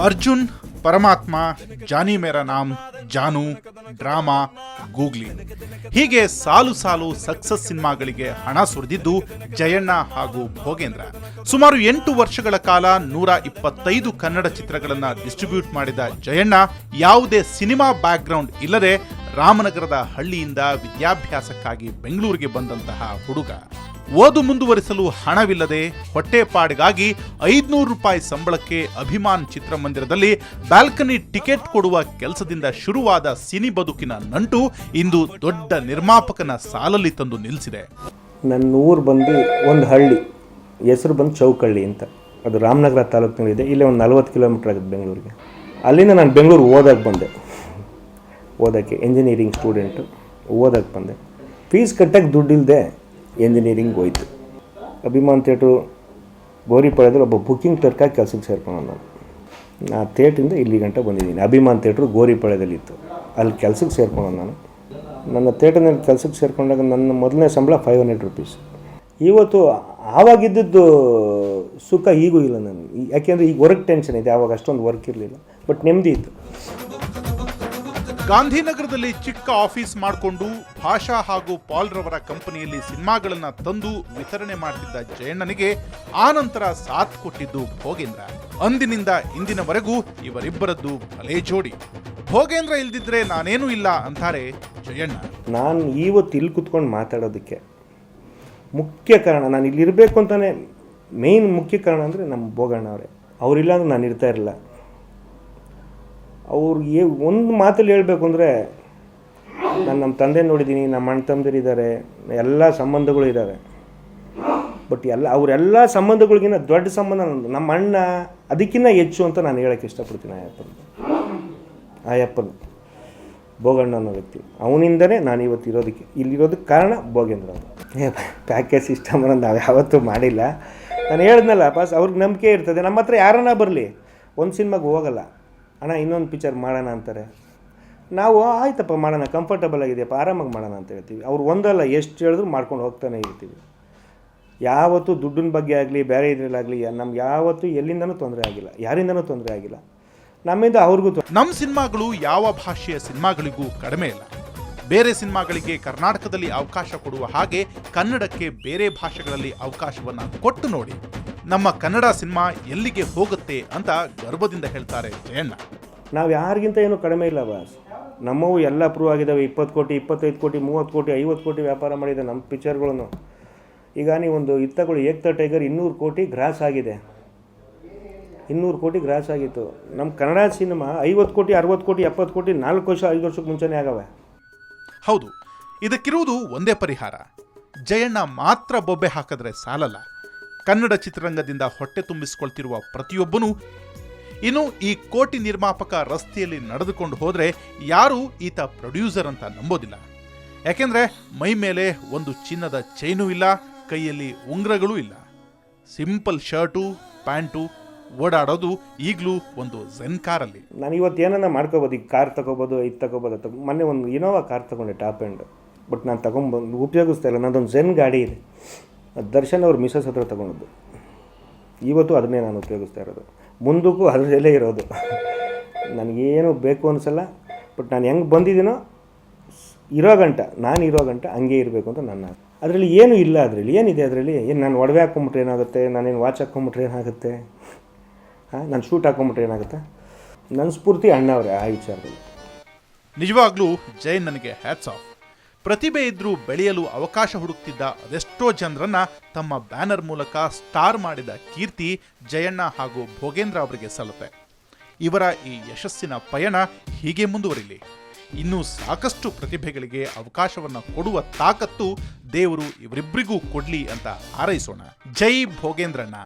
ಅರ್ಜುನ್, ಪರಮಾತ್ಮ, ಜಾನಿ ಮೇರಾ ನಾಮ್, ಜಾನು, drama, googly ಹೀಗೆ ಸಾಲು ಸಾಲು ಸಕ್ಸಸ್ ಸಿನಿಮಾಗಳಿಗೆ ಹಣ ಸುರಿದಿದ್ದು ಜಯಣ್ಣ ಹಾಗೂ ಭೋಗೇಂದ್ರ. ಸುಮಾರು 8 ವರ್ಷಗಳ ಕಾಲ 125 ಕನ್ನಡ ಚಿತ್ರಗಳನ್ನು ಡಿಸ್ಟ್ರಿಬ್ಯೂಟ್ ಮಾಡಿದ ಜಯಣ್ಣ ಯಾವುದೇ ಸಿನಿಮಾ ಬ್ಯಾಕ್ಗ್ರೌಂಡ್ ಇಲ್ಲದೆ ರಾಮನಗರದ ಹಳ್ಳಿಯಿಂದ ವಿದ್ಯಾಭ್ಯಾಸಕ್ಕಾಗಿ ಬೆಂಗಳೂರಿಗೆ ಬಂದಂತಹ ಹುಡುಗ. ಓದು ಮುಂದುವರಿಸಲು ಹಣವಿಲ್ಲದೆ ಹೊಟ್ಟೆಪಾಡಿಗಾಗಿ 500 ರೂಪಾಯಿ ಸಂಬಳಕ್ಕೆ ಅಭಿಮಾನ್ ಚಿತ್ರಮಂದಿರದಲ್ಲಿ ಬ್ಯಾಲ್ಕನಿ ಟಿಕೆಟ್ ಕೊಡುವ ಕೆಲಸದಿಂದ ಶುರುವಾದ ಸಿನಿ ಬದುಕಿನ ನಂಟು ಇಂದು ದೊಡ್ಡ ನಿರ್ಮಾಪಕನ ಸಾಲಲ್ಲಿ ತಂದು ನಿಲ್ಲಿಸಿದೆ. ನನ್ನ ಊರು ಬಂದು ಒಂದು ಹಳ್ಳಿ, ಹೆಸರು ಬಂದು ಚೌಕಳ್ಳಿ ಅಂತ. ಅದು ರಾಮನಗರ ತಾಲೂಕಿನಲ್ಲಿದೆ. ಇಲ್ಲೇ ಒಂದು 40 ಕಿಲೋಮೀಟರ್ ಆಗುತ್ತೆ ಬೆಂಗಳೂರಿಗೆ. ಅಲ್ಲಿಂದ ನಾನು ಬೆಂಗಳೂರು ಓದೋಕ್ಕೆ ಇಂಜಿನಿಯರಿಂಗ್ ಸ್ಟೂಡೆಂಟು ಓದೋಕ್ಕೆ ಬಂದೆ. ಫೀಸ್ ಕಟ್ಟಕ್ಕೆ ದುಡ್ಡಿಲ್ಲದೆ ಇಂಜಿನಿಯರಿಂಗ್ ಹೋಯ್ತು. ಅಭಿಮಾನ್ ಥಿಯೇಟ್ರು ಗೋರಿಪಾಳ್ಯದಲ್ಲಿ ಒಬ್ಬ ಬುಕ್ಕಿಂಗ್ ಕ್ಲರ್ಕಾಗಿ ಕೆಲಸಕ್ಕೆ ಸೇರ್ಕೊಂಡು ನಾನು ಆ ಥಿಯೇಟ್ರಿಂದ ಇಲ್ಲಿ ಗಂಟ ಬಂದಿದ್ದೀನಿ. ಅಭಿಮಾನ್ ಥಿಯೇಟ್ರು ಗೋರಿಪಾಳ್ಯದಲ್ಲಿತ್ತು, ಅಲ್ಲಿ ಕೆಲಸಕ್ಕೆ ಸೇರ್ಕೊಂಡು ನಾನು. ನನ್ನ ಥಿಯೇಟ್ರ್ನಲ್ಲಿ ಕೆಲಸಕ್ಕೆ ಸೇರಿಕೊಂಡಾಗ ನನ್ನ ಮೊದಲನೇ ಸಂಬಳ 500 ರೂಪೀಸ್. ಇವತ್ತು ಆವಾಗಿದ್ದದ್ದು ಸುಖ ಈಗೂ ಇಲ್ಲ ನನಗೆ. ಯಾಕೆಂದರೆ ಈಗ ವರ್ಕ್ ಟೆನ್ಷನ್ ಇದೆ, ಆವಾಗ ಅಷ್ಟೊಂದು ವರ್ಕ್ ಇರಲಿಲ್ಲ, ಬಟ್ ನೆಮ್ಮದಿ ಇತ್ತು. ಗಾಂಧಿನಗರದಲ್ಲಿ ಚಿಕ್ಕ ಆಫೀಸ್ ಮಾಡಿಕೊಂಡು ಭಾಷಾ ಹಾಗೂ ಪಾಲ್ ರವರ ಕಂಪನಿಯಲ್ಲಿ ಸಿನಿಮಾಗಳನ್ನ ತಂದು ವಿತರಣೆ ಮಾಡ್ತಿದ್ದ ಜಯಣ್ಣನಿಗೆ ಆನಂತರ ಸಾಥ್ ಕೊಟ್ಟಿದ್ದು ಭೋಗೇಂದ್ರ. ಅಂದಿನಿಂದ ಇಂದಿನವರೆಗೂ ಇವರಿಬ್ಬರದ್ದು ಭಲೇ ಜೋಡಿ. ಭೋಗೇಂದ್ರ ಇಲ್ದಿದ್ರೆ ನಾನೇನೂ ಇಲ್ಲ ಅಂತಾರೆ ಜಯಣ್ಣ. ನಾನು ಇವತ್ತು ಇಲ್ಲಿ ಕುತ್ಕೊಂಡು ಮಾತಾಡೋದಕ್ಕೆ ಮುಖ್ಯ ಕಾರಣ, ನಾನು ಇಲ್ಲಿರಬೇಕು ಅಂತಾನೆ ಮೇಯ್ನ್ ಮುಖ್ಯ ಕಾರಣ ಅಂದರೆ ನಮ್ಮ ಭೋಗಣ್ಣ ಅವರೇ. ಅವರಿಲ್ಲ ಅಂದ್ರೆ ನಾನು ಇರ್ತಾ ಇರಲಿಲ್ಲ. ಅವ್ರಿಗೆ ಒಂದು ಮಾತಲ್ಲಿ ಹೇಳಬೇಕು ಅಂದರೆ, ನಾನು ನಮ್ಮ ತಂದೆ ನೋಡಿದ್ದೀನಿ, ನಮ್ಮ ಅಣ್ಣ ತಮ್ಮದಿರಿದ್ದಾರೆ, ಎಲ್ಲ ಸಂಬಂಧಗಳು ಇದ್ದಾವೆ. ಬಟ್ ಅವರೆಲ್ಲ ಸಂಬಂಧಗಳಿಗಿಂತ ದೊಡ್ಡ ಸಂಬಂಧ ನಮ್ಮ ಅಣ್ಣ, ಅದಕ್ಕಿಂತ ಹೆಚ್ಚು ಅಂತ ನಾನು ಹೇಳೋಕ್ಕೆ ಇಷ್ಟಪಡ್ತೀನಿ. ಆಯಪ್ಪನ ಭೋಗಣ್ಣ ಅನ್ನೋ ವ್ಯಕ್ತಿ, ಅವನಿಂದನೇ ನಾನು ಇವತ್ತು ಇಲ್ಲಿರೋದಕ್ಕೆ ಕಾರಣ ಭೋಗೇಂದ್ರ ಅವರು. ಪ್ಯಾಕೇಜ್ ಸಿಸ್ಟಮ್ ಅನ್ನೋದು ನಾವು ಯಾವತ್ತೂ ಮಾಡಿಲ್ಲ. ನಾನು ಹೇಳಿದ್ನಲ್ಲ ಬಾಸ್, ಅವ್ರಿಗೆ ನಂಬಿಕೆ ಇರ್ತದೆ. ನಮ್ಮ ಹತ್ರ ಯಾರನ್ನ ಬರಲಿ, ಒಂದು ಸಿನಿಮಾಗೆ ಹೋಗಲ್ಲ, ಅಣ್ಣ ಇನ್ನೊಂದು ಪಿಕ್ಚರ್ ಮಾಡೋಣ ಅಂತಾರೆ. ನಾವು ಆಯ್ತಪ್ಪ ಮಾಡೋಣ, ಕಂಫರ್ಟಬಲ್ ಆಗಿದೆಯಪ್ಪ, ಆರಾಮಾಗಿ ಮಾಡೋಣ ಅಂತ ಹೇಳ್ತೀವಿ. ಅವ್ರು ಒಂದಲ್ಲ ಎಷ್ಟು ಹೇಳಿದ್ರು ಮಾಡ್ಕೊಂಡು ಹೋಗ್ತಾನೆ ಇರ್ತೀವಿ. ಯಾವತ್ತೂ ದುಡ್ಡಿನ ಬಗ್ಗೆ ಆಗಲಿ ಬೇರೆ ಇದರಲ್ಲಾಗಲಿ ನಮ್ಗೆ ಯಾವತ್ತೂ ಎಲ್ಲಿಂದನೂ ತೊಂದರೆ ಆಗಿಲ್ಲ, ಯಾರಿಂದನೂ ತೊಂದರೆ ಆಗಿಲ್ಲ. ನಮ್ಮಿಂದ ಅವ್ರಿಗೂ ನಮ್ಮ ಸಿನಿಮಾಗಳು ಯಾವ ಭಾಷೆಯ ಸಿನಿಮಾಗಳಿಗೂ ಕಡಿಮೆ ಇಲ್ಲ. ಬೇರೆ ಸಿನಿಮಾಗಳಿಗೆ ಕರ್ನಾಟಕದಲ್ಲಿ ಅವಕಾಶ ಕೊಡುವ ಹಾಗೆ ಕನ್ನಡಕ್ಕೆ ಬೇರೆ ಭಾಷೆಗಳಲ್ಲಿ ಅವಕಾಶವನ್ನ ಕೊಟ್ಟು ನೋಡಿ, ನಮ್ಮ ಕನ್ನಡ ಸಿನಿಮಾ ಎಲ್ಲಿಗೆ ಹೋಗುತ್ತೆ ಅಂತ ಗರ್ವದಿಂದ ಹೇಳ್ತಾರೆ ಜಯಣ್ಣ. ನಾವು ಯಾರಿಗಿಂತ ಏನೂ ಕಡಿಮೆ ಇಲ್ಲ ಬಾಸ್. ನಮ್ಮವು ಎಲ್ಲ ಪ್ರೂವ್ ಆಗಿದ್ದಾವೆ. 20 ಕೋಟಿ, 25 ಕೋಟಿ, 30 ಕೋಟಿ, 50 ಕೋಟಿ ವ್ಯಾಪಾರ ಮಾಡಿದೆ ನಮ್ಮ ಪಿಕ್ಚರ್ಗಳನ್ನು. ಈಗ ನೀವೊಂದು ಇತ್ತಗಳು ಏಕ್ತಾ ಟೈಗರ್ 200 ಕೋಟಿ ಗ್ರಾಸ್ ಆಗಿದೆ. 200 ಕೋಟಿ ಗ್ರಾಸ್ ಆಗಿತ್ತು. ನಮ್ಮ ಕನ್ನಡ ಸಿನಿಮಾ 50 ಕೋಟಿ, 60 ಕೋಟಿ, 70 ಕೋಟಿ 4 ವರ್ಷ 5 ವರ್ಷಕ್ಕೆ ಮುಂಚೆನೇ ಆಗವೆ. ಹೌದು, ಇದಕ್ಕಿರುವುದು ಒಂದೇ ಪರಿಹಾರ. ಜಯಣ್ಣ ಮಾತ್ರ ಬೊಬ್ಬೆ ಹಾಕಿದ್ರೆ ಸಾಲಲ್ಲ. ಕನ್ನಡ ಚಿತ್ರರಂಗದಿಂದ ಹೊಟ್ಟೆ ತುಂಬಿಸಿಕೊಳ್ತಿರುವ ಪ್ರತಿಯೊಬ್ಬನೂ ಇನ್ನು ಈ ಕೋಟಿ ನಿರ್ಮಾಪಕ ರಸ್ತೆಯಲ್ಲಿ ನಡೆದುಕೊಂಡು ಹೋದ್ರೆ ಯಾರೂ ಈತ ಪ್ರೊಡ್ಯೂಸರ್ ಅಂತ ನಂಬೋದಿಲ್ಲ. ಯಾಕೆಂದ್ರೆ ಮೈ ಮೇಲೆ ಒಂದು ಚಿನ್ನದ ಚೈನು ಇಲ್ಲ, ಕೈಯಲ್ಲಿ ಉಂಗ್ರಗಳೂ ಇಲ್ಲ. ಸಿಂಪಲ್ ಶರ್ಟು ಪ್ಯಾಂಟು, ಓಡಾಡೋದು ಈಗಲೂ ಒಂದು ಝೆನ್ ಕಾರಲ್ಲಿ. ನಾನು ಇವತ್ತು ಏನನ್ನ ಮಾಡ್ಕೋಬೋದು, ಈಗ ಕಾರ್ ತಗೋಬೋದು, ಇದು ತಗೋಬೋದು. ಮೊನ್ನೆ ಒಂದು ಇನೋವಾ ಕಾರ್ ತೊಗೊಂಡೆ ಟಾಪ್ ಎಂಡ್, ಬಟ್ ನಾನು ತಗೊಂಡ್ಬಂದು ಉಪಯೋಗಿಸ್ತಾ ಇಲ್ಲ. ನನ್ನದೊಂದು ಝೆನ್ ಗಾಡಿ ಇದೆ, ದರ್ಶನ್ ಅವ್ರ ಮಿಸಸ್ ಹತ್ರ ತೊಗೊಂಡದ್ದು. ಇವತ್ತು ಅದನ್ನೇ ನಾನು ಉಪಯೋಗಿಸ್ತಾ ಇರೋದು, ಮುಂದಕ್ಕೂ ಅದರಲ್ಲೇ ಇರೋದು. ನನಗೇನು ಬೇಕು ಅನಿಸಲ್ಲ, ಬಟ್ ನಾನು ಹೆಂಗೆ ಬಂದಿದ್ದೀನೋ ನಾನು ಇರೋ ಗಂಟ ಹಂಗೆ ಇರಬೇಕು ಅಂತ ನನ್ನ. ಅದರಲ್ಲಿ ಏನೂ ಇಲ್ಲ, ಅದರಲ್ಲಿ ಏನಿದೆ, ಅದರಲ್ಲಿ ಏನು ನಾನು ಒಡವೆ ಹಾಕ್ಕೊಂಬಿಟ್ರೆ ಏನಾಗುತ್ತೆ, ನಾನೇನು ವಾಚ್ ಹಾಕ್ಕೊಂಬಿಟ್ರೆ ಏನಾಗುತ್ತೆ, ನಾನು ಶೂಟ್ ಹಾಕ್ಕೊಂಬಿಟ್ರೆ ಏನಾಗುತ್ತೆ. ನನ್ನ ಸ್ಫೂರ್ತಿ ಅಣ್ಣವ್ರೆ ಆ ವಿಚಾರದಲ್ಲಿ. ನಿಜವಾಗ್ಲೂ ಜೈನ್ ನನಗೆ ಹ್ಯಾಟ್ಸ್ ಆಫ್. ಪ್ರತಿಭೆ ಇದ್ರೂ ಬೆಳೆಯಲು ಅವಕಾಶ ಹುಡುಕ್ತಿದ್ದ ಅದೆಷ್ಟೋ ಜನರನ್ನ ತಮ್ಮ ಬ್ಯಾನರ್ ಮೂಲಕ ಸ್ಟಾರ್ ಮಾಡಿದ ಕೀರ್ತಿ ಜಯಣ್ಣ ಹಾಗೂ ಭೋಗೇಂದ್ರ ಅವರಿಗೆ ಸಲ್ಲುತ್ತೆ. ಇವರ ಈ ಯಶಸ್ಸಿನ ಪಯಣ ಹೀಗೆ ಮುಂದುವರಿಲಿ. ಇನ್ನೂ ಸಾಕಷ್ಟು ಪ್ರತಿಭೆಗಳಿಗೆ ಅವಕಾಶವನ್ನ ಕೊಡುವ ತಾಕತ್ತು ದೇವರು ಇವರಿಬ್ಬರಿಗೂ ಕೊಡ್ಲಿ ಅಂತ ಹಾರೈಸೋಣ. ಜೈ ಭೋಗೇಂದ್ರಣ್ಣ.